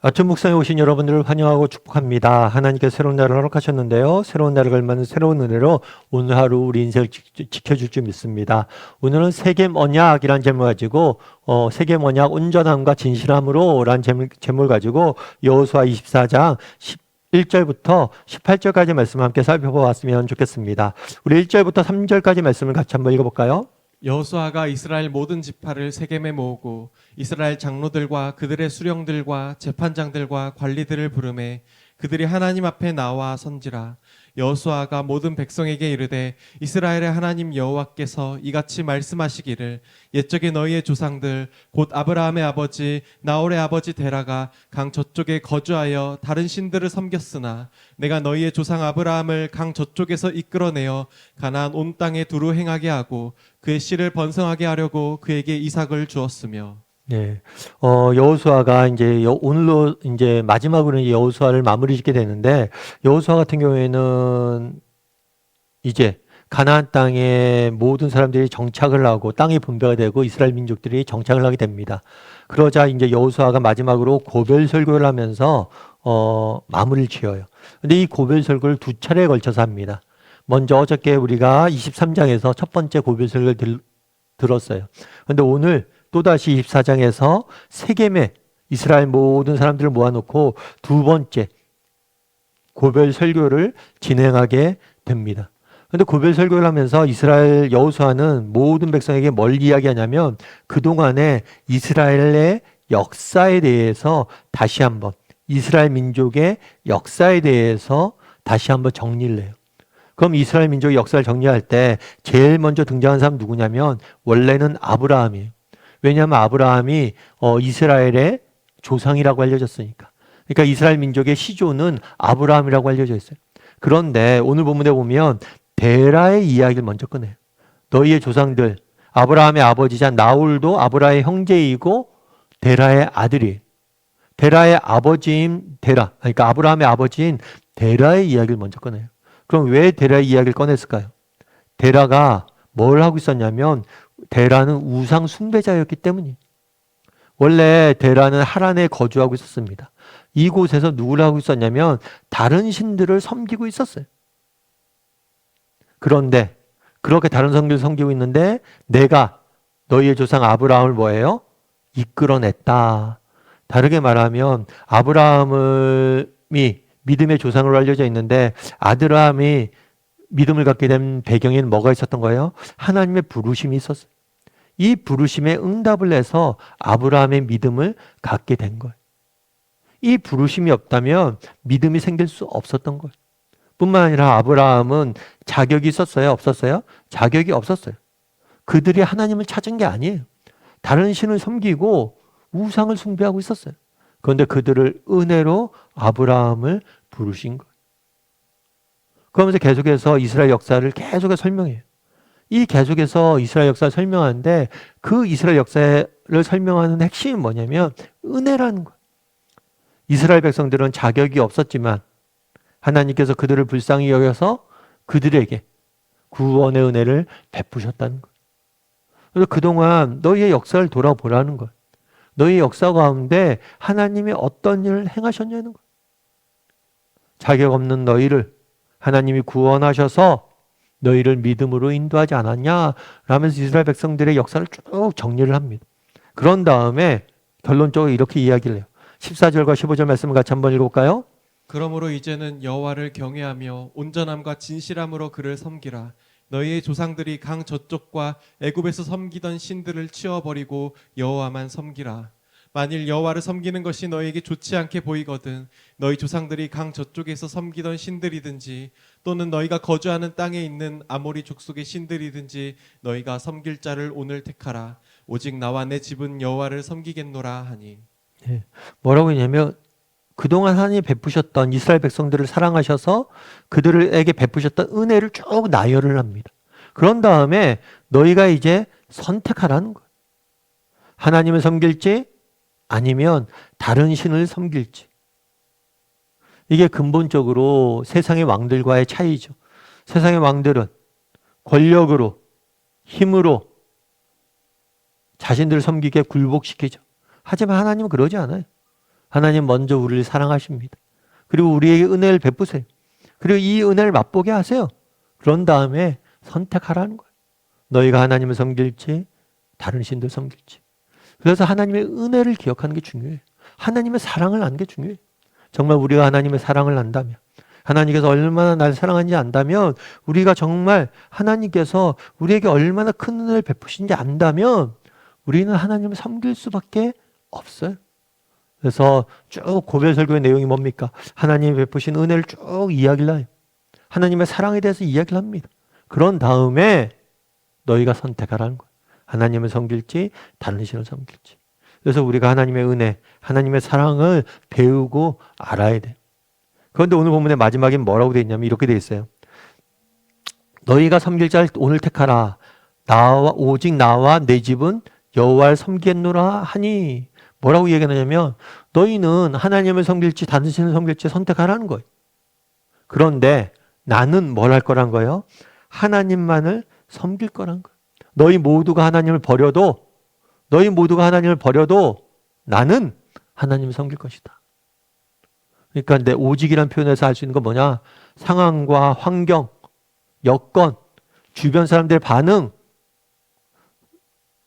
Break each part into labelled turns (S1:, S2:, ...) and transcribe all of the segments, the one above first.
S1: 아침 묵상에 오신 여러분들을 환영하고 축복합니다. 하나님께서 새로운 날을 허락하셨는데요. 새로운 날을 걸맞는 새로운 은혜로 오늘 하루 우리 인생을 지켜줄 줄 믿습니다. 오늘은 세겜 언약이라는 제목을 가지고 세겜 언약 온전함과 진실함으로 라는 제목을 가지고 여호수아 24장 1절부터 18절까지 말씀을 함께 살펴보았으면 좋겠습니다. 우리 1절부터 3절까지 말씀을 같이 한번 읽어볼까요?
S2: 여호수아가 이스라엘 모든 지파를 세겜에 모으고 이스라엘 장로들과 그들의 수령들과 재판장들과 관리들을 부르매 그들이 하나님 앞에 나와 선지라. 여호수아가 모든 백성에게 이르되 이스라엘의 하나님 여호와께서 이같이 말씀하시기를 옛적에 너희의 조상들 곧 아브라함의 아버지 나홀의 아버지 데라가 강 저쪽에 거주하여 다른 신들을 섬겼으나 내가 너희의 조상 아브라함을 강 저쪽에서 이끌어내어 가나안 온 땅에 두루 행하게 하고 그의 씨를 번성하게 하려고 그에게 이삭을 주었으며.
S1: 네, 여호수아가 이제 오늘로 이제 마지막으로 이제 여호수아를 마무리 짓게 되는데, 여호수아 같은 경우에는 이제 가나안 땅에 모든 사람들이 정착을 하고 땅이 분배가 되고 이스라엘 민족들이 정착을 하게 됩니다. 그러자 이제 여호수아가 마지막으로 고별 설교를 하면서 마무리를 지어요. 근데 이 고별 설교를 두 차례에 걸쳐서 합니다. 먼저 어저께 우리가 23장에서 첫 번째 고별 설교를 들었어요. 근데 오늘 또다시 24장에서 세겜에 이스라엘 모든 사람들을 모아놓고 두 번째 고별 설교를 진행하게 됩니다. 그런데 고별 설교를 하면서 이스라엘 여호수아는 모든 백성에게 뭘 이야기하냐면 그동안의 이스라엘의 역사에 대해서 다시 한번 이스라엘 민족의 역사에 대해서 다시 한번 정리를 해요. 그럼 이스라엘 민족의 역사를 정리할 때 제일 먼저 등장한 사람 누구냐면 원래는 아브라함이에요. 왜냐하면 아브라함이 이스라엘의 조상이라고 알려졌으니까. 그러니까 이스라엘 민족의 시조는 아브라함이라고 알려져 있어요. 그런데 오늘 본문에 보면 데라의 이야기를 먼저 꺼내요. 너희의 조상들, 아브라함의 아버지자 나홀도 아브라함의 형제이고 데라의 아들이에요. 데라의 아버지인 데라, 그러니까 아브라함의 아버지인 데라의 이야기를 먼저 꺼내요. 그럼 왜 데라의 이야기를 꺼냈을까요? 데라가 뭘 하고 있었냐면 데라는 우상 숭배자였기 때문이에요. 원래 데라는 하란에 거주하고 있었습니다. 이곳에서 누구를 하고 있었냐면 다른 신들을 섬기고 있었어요. 그런데 그렇게 다른 성들을 섬기고 있는데 내가 너희의 조상 아브라함을 뭐예요? 이끌어냈다. 다르게 말하면 아브라함이 믿음의 조상으로 알려져 있는데 아브라함이 믿음을 갖게 된 배경에는 뭐가 있었던 거예요? 하나님의 부르심이 있었어요. 이 부르심에 응답을 해서 아브라함의 믿음을 갖게 된 거예요. 이 부르심이 없다면 믿음이 생길 수 없었던 거예요. 뿐만 아니라 아브라함은 자격이 있었어요? 없었어요? 자격이 없었어요. 그들이 하나님을 찾은 게 아니에요. 다른 신을 섬기고 우상을 숭배하고 있었어요. 그런데 그들을 은혜로 아브라함을 부르신 거예요. 그러면서 계속해서 이스라엘 역사를 계속해서 설명해요. 이 계속해서 이스라엘 역사를 설명하는데 그 이스라엘 역사를 설명하는 핵심이 뭐냐면 은혜라는 거예요. 이스라엘 백성들은 자격이 없었지만 하나님께서 그들을 불쌍히 여겨서 그들에게 구원의 은혜를 베푸셨다는 거예요. 그래서 그동안 너희의 역사를 돌아보라는 거예요. 너희의 역사 가운데 하나님이 어떤 일을 행하셨냐는 거예요. 자격 없는 너희를 하나님이 구원하셔서 너희를 믿음으로 인도하지 않았냐? 라면서 이스라엘 백성들의 역사를 쭉 정리를 합니다. 그런 다음에 결론적으로 이렇게 이야기를 해요. 14절과 15절 말씀을 같이 한번 읽어볼까요?
S2: 그러므로 이제는 여호와를 경외하며 온전함과 진실함으로 그를 섬기라. 너희의 조상들이 강 저쪽과 애굽에서 섬기던 신들을 치워버리고 여호와만 섬기라. 만일 여호와를 섬기는 것이 너희에게 좋지 않게 보이거든 너희 조상들이 강 저쪽에서 섬기던 신들이든지 또는 너희가 거주하는 땅에 있는 아모리 족속의 신들이든지 너희가 섬길 자를 오늘 택하라. 오직 나와 내 집은 여호와를 섬기겠노라 하니.
S1: 네. 뭐라고 했냐면 그동안 하나님이 베푸셨던 이스라엘 백성들을 사랑하셔서 그들에게 베푸셨던 은혜를 쭉 나열을 합니다. 그런 다음에 너희가 이제 선택하라는 거예요. 하나님을 섬길지 아니면 다른 신을 섬길지. 이게 근본적으로 세상의 왕들과의 차이죠. 세상의 왕들은 권력으로, 힘으로 자신들을 섬기게 굴복시키죠. 하지만 하나님은 그러지 않아요. 하나님 먼저 우리를 사랑하십니다. 그리고 우리에게 은혜를 베푸세요. 그리고 이 은혜를 맛보게 하세요. 그런 다음에 선택하라는 거예요. 너희가 하나님을 섬길지 다른 신들 섬길지. 그래서 하나님의 은혜를 기억하는 게 중요해요. 하나님의 사랑을 아는 게 중요해요. 정말 우리가 하나님의 사랑을 안다면, 하나님께서 얼마나 날 사랑하는지 안다면, 우리가 정말 하나님께서 우리에게 얼마나 큰 은혜를 베푸신지 안다면 우리는 하나님을 섬길 수밖에 없어요. 그래서 쭉 고별 설교의 내용이 뭡니까? 하나님이 베푸신 은혜를 쭉 이야기를 해요. 하나님의 사랑에 대해서 이야기를 합니다. 그런 다음에 너희가 선택하라는 거예요. 하나님을 섬길지 다른 신을 섬길지. 그래서 우리가 하나님의 은혜, 하나님의 사랑을 배우고 알아야 돼요. 그런데 오늘 본문의 마지막에 뭐라고 되어 있냐면 이렇게 되어 있어요. 너희가 섬길 자를 오늘 택하라. 오직 나와 내 집은 여호와를 섬기겠노라 하니. 뭐라고 얘기하냐면 너희는 하나님을 섬길지 다른 신을 섬길지 선택하라는 거예요. 그런데 나는 뭘 할 거란 거예요? 하나님만을 섬길 거란 거예요. 너희 모두가 하나님을 버려도 나는 하나님을 섬길 것이다. 그러니까 내 오직이라는 표현에서 알 수 있는 건 뭐냐? 상황과 환경, 여건, 주변 사람들의 반응,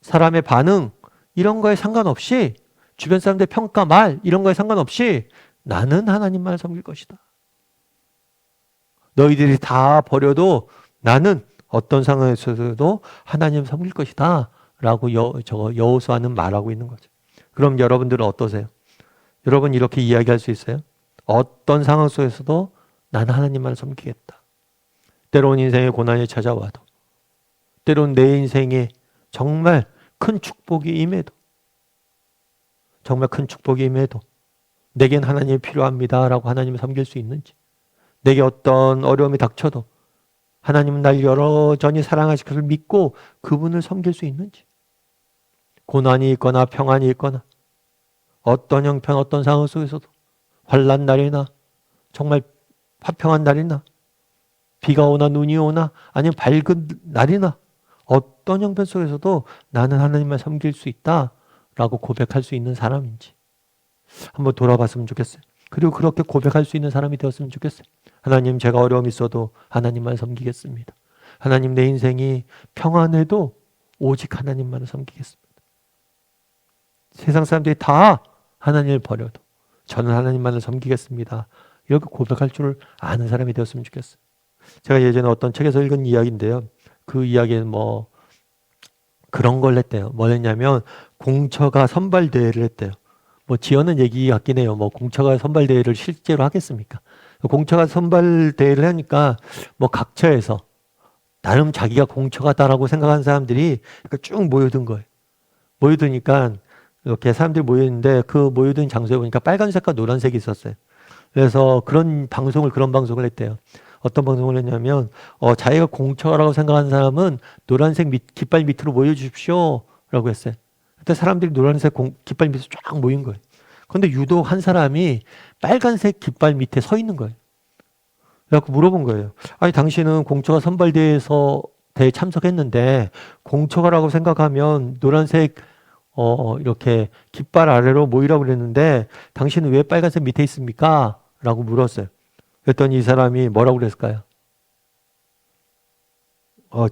S1: 사람의 반응 이런 거에 상관없이 주변 사람들의 평가, 말 이런 거에 상관없이 나는 하나님만을 섬길 것이다. 너희들이 다 버려도 나는 어떤 상황에서도 하나님을 섬길 것이다 라고 여호수아는 말하고 있는 거죠. 그럼 여러분들은 어떠세요? 여러분 이렇게 이야기할 수 있어요? 어떤 상황 속에서도 나는 하나님만을 섬기겠다. 때로는 인생의 고난이 찾아와도, 때로는 내 인생에 정말 큰 축복이 임해도, 내겐 하나님이 필요합니다 라고 하나님을 섬길 수 있는지, 내게 어떤 어려움이 닥쳐도 하나님은 날 여전히 사랑하실 것을 믿고 그분을 섬길 수 있는지, 고난이 있거나 평안이 있거나 어떤 형편 어떤 상황 속에서도 환난 날이나 정말 화평한 날이나 비가 오나 눈이 오나 아니면 밝은 날이나 어떤 형편 속에서도 나는 하나님만 섬길 수 있다라고 고백할 수 있는 사람인지 한번 돌아봤으면 좋겠어요. 그리고 그렇게 고백할 수 있는 사람이 되었으면 좋겠어요. 하나님, 제가 어려움이 있어도 하나님만 섬기겠습니다. 하나님, 내 인생이 평안해도 오직 하나님만을 섬기겠습니다. 세상 사람들이 다 하나님을 버려도 저는 하나님만을 섬기겠습니다. 이렇게 고백할 줄 아는 사람이 되었으면 좋겠어요. 제가 예전에 어떤 책에서 읽은 이야기인데요. 그 이야기는 그런 걸 했대요. 뭘 했냐면 공처가 선발대회를 했대요. 지어낸 얘기 같긴 해요. 공처가 선발대회를 실제로 하겠습니까? 공처가 선발대회를 하니까 각처에서 나름 자기가 공처가다라고 생각하는 사람들이 쭉 모여든 거예요. 모여드니까 이렇게 사람들이 모였는데 그 모여든 장소에 보니까 빨간색과 노란색이 있었어요. 그래서 그런 방송을 했대요. 어떤 방송을 했냐면 자기가 공처라고 생각하는 사람은 노란색 깃발 밑으로 모여주십시오 라고 했어요. 그때 사람들이 노란색 깃발 밑에 쫙 모인 거예요. 그런데 유독 한 사람이 빨간색 깃발 밑에 서 있는 거예요. 그래서 물어본 거예요. 아니, 당신은 공처가 선발대회에 참석했는데 공처가라고 생각하면 노란색 이렇게 깃발 아래로 모이라고 그랬는데 당신은 왜 빨간색 밑에 있습니까? 라고 물었어요. 그랬더니 이 사람이 뭐라고 그랬을까요?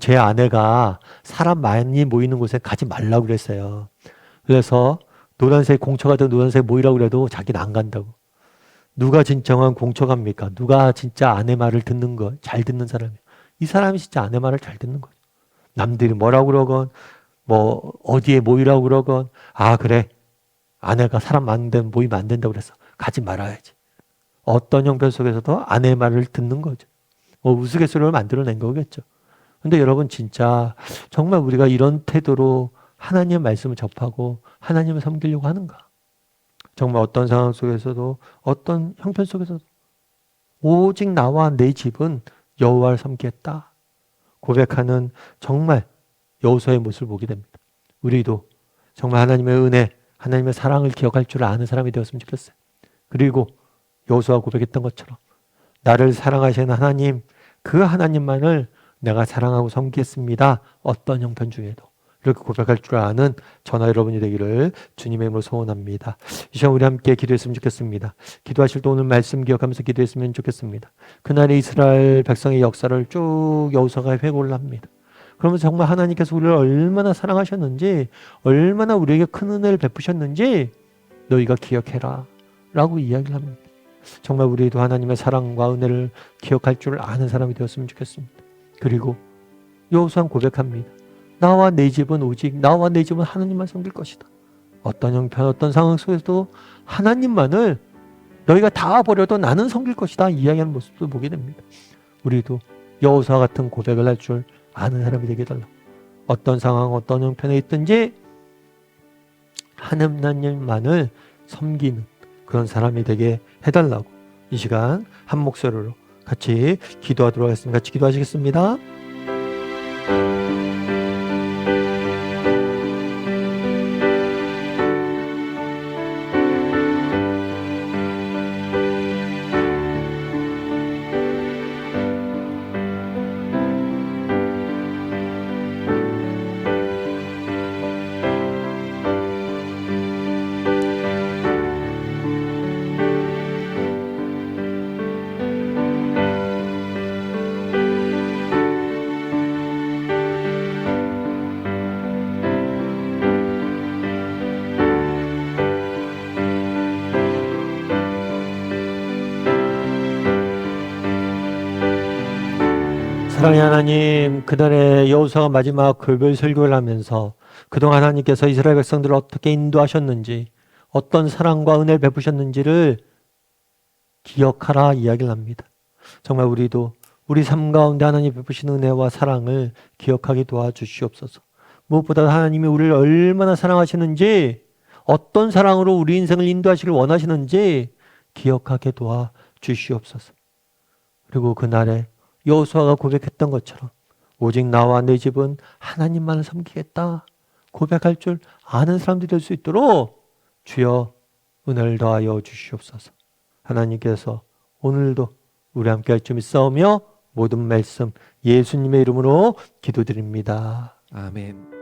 S1: 제 아내가 사람 많이 모이는 곳에 가지 말라고 그랬어요. 그래서 노란색 공처가든 노란색 모이라고 그래도 자기는 안 간다고. 누가 진정한 공처갑니까? 누가 진짜 아내 말을 잘 듣는 사람이에요. 이 사람이 진짜 아내 말을 잘 듣는 거예요. 남들이 뭐라고 그러건 어디에 모이라고 그러건 그래 아내가 사람 많은 데 모이면 안 된다고 그랬어. 가지 말아야지. 어떤 형편 속에서도 아내의 말을 듣는 거죠. 우스갯소리를 만들어낸 거겠죠. 근데 여러분 진짜 정말 우리가 이런 태도로 하나님의 말씀을 접하고 하나님을 섬기려고 하는가? 정말 어떤 상황 속에서도 어떤 형편 속에서도 오직 나와 내 집은 여호와를 섬기겠다 고백하는 정말 여호수아의 모습을 보게 됩니다. 우리도 정말 하나님의 은혜, 하나님의 사랑을 기억할 줄 아는 사람이 되었으면 좋겠어요. 그리고 여호수아가 고백했던 것처럼 나를 사랑하시는 하나님, 그 하나님만을 내가 사랑하고 섬기겠습니다. 어떤 형편 중에도 이렇게 고백할 줄 아는 저나 여러분이 되기를 주님의 이름으로 소원합니다. 이 시간 우리 함께 기도했으면 좋겠습니다. 기도하실 때 오늘 말씀 기억하면서 기도했으면 좋겠습니다. 그날의 이스라엘 백성의 역사를 쭉 여호수아가 회고를 합니다. 그러면서 정말 하나님께서 우리를 얼마나 사랑하셨는지, 얼마나 우리에게 큰 은혜를 베푸셨는지 너희가 기억해라 라고 이야기를 합니다. 정말 우리도 하나님의 사랑과 은혜를 기억할 줄 아는 사람이 되었으면 좋겠습니다. 그리고 여호수아는 고백합니다. 나와 내 집은 오직 나와 내 집은 하나님만 섬길 것이다. 어떤 형편 어떤 상황 속에서도 하나님만을 너희가 다 버려도 나는 섬길 것이다 이야기하는 모습도 보게 됩니다. 우리도 여호수아 같은 고백을 할 줄 아는 사람이 되게 해달라고. 어떤 상황 어떤 형편에 있든지 하나님만을 섬기는 그런 사람이 되게 해달라고 이 시간 한 목소리로 같이 기도하도록 하겠습니다. 같이 기도하시겠습니다. 사랑의 하나님, 그날의 여호수아가 마지막 글별 설교를 하면서 그동안 하나님께서 이스라엘 백성들을 어떻게 인도하셨는지, 어떤 사랑과 은혜를 베푸셨는지를 기억하라 이야기를 합니다. 정말 우리도 우리 삶 가운데 하나님 베푸신 은혜와 사랑을 기억하게 도와주시옵소서. 무엇보다 하나님이 우리를 얼마나 사랑하시는지, 어떤 사랑으로 우리 인생을 인도하시길 원하시는지 기억하게 도와주시옵소서. 그리고 그날에 여호수아가 고백했던 것처럼 오직 나와 내 집은 하나님만을 섬기겠다 고백할 줄 아는 사람들이 될 수 있도록 주여 은혜를 더하여 주시옵소서. 하나님께서 오늘도 우리 함께 할 줄 믿사오며 모든 말씀 예수님의 이름으로 기도드립니다.
S2: 아멘.